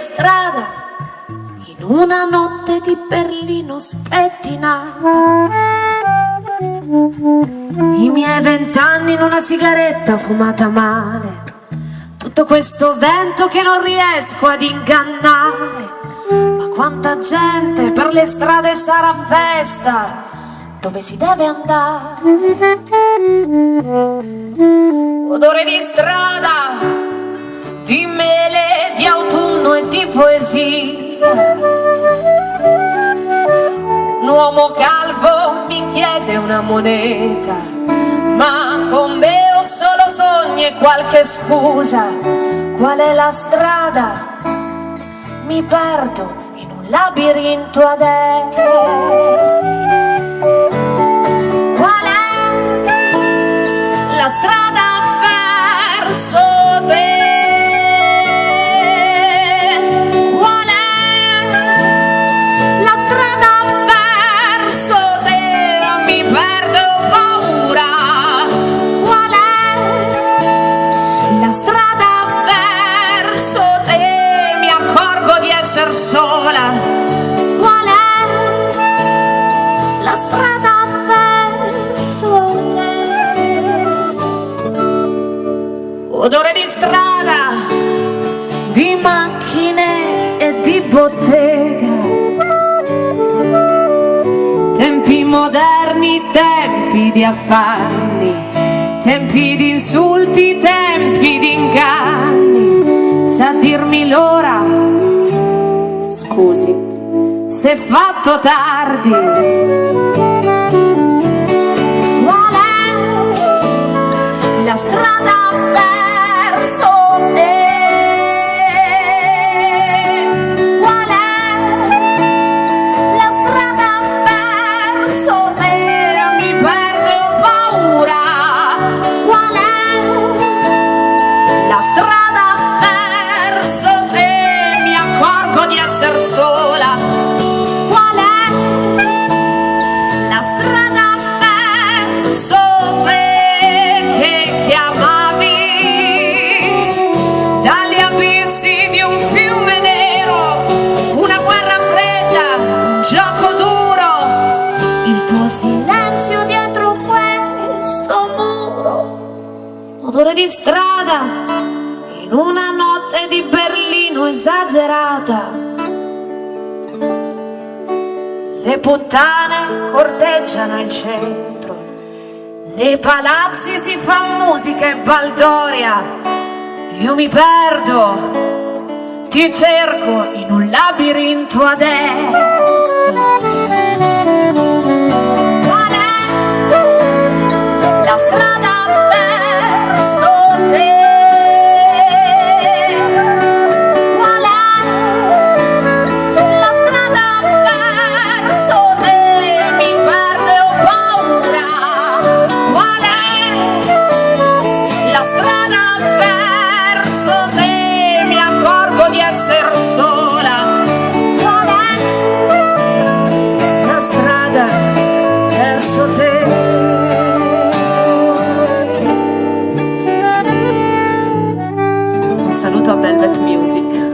strada in una notte di Berlino spettinata. I miei 20 anni in una sigaretta fumata male, tutto questo vento che non riesco ad ingannare. Ma quanta gente per le strade sarà festa, dove si deve andare? Odore di strada, di mele, di autunno e di poesia. Un uomo calvo mi chiede una moneta, ma con me ho solo sogni e qualche scusa. Qual è la strada? Mi perdo in un labirinto ad est. Qual è la strada verso te? Qual è la strada verso te? Mi perdo, ho paura. Qual è la strada verso te? Mi accorgo di essere sola. Qual è la strada verso te? Odore di strada, di macchine e di bottega. Tempi moderni, tempi di affanni, tempi di insulti, tempi di inganni. Sa dirmi l'ora? Scusi, se è fatto tardi. Qual è la strada verso te? Qual è la strada verso te? Mi perdo, ho paura. Qual è la strada verso te? Mi accorgo di essere sola. Qual è la strada verso te che chiamavi dagli abissi di un fiume nero? Una guerra fredda, un gioco duro, il tuo silenzio dietro questo muro. Odore di strada in una notte di Berlino esagerata. Le puttane corteggiano il centro, nei palazzi si fa musica e baldoria. Io mi perdo, ti cerco in un labirinto ad est. Qual è la strada verso te? Qual è la strada verso te? Mi perdo e ho paura. Qual è la strada verso te? Mi accorgo di essere sola. Qual è la strada verso te? Un saluto a Velvet Music.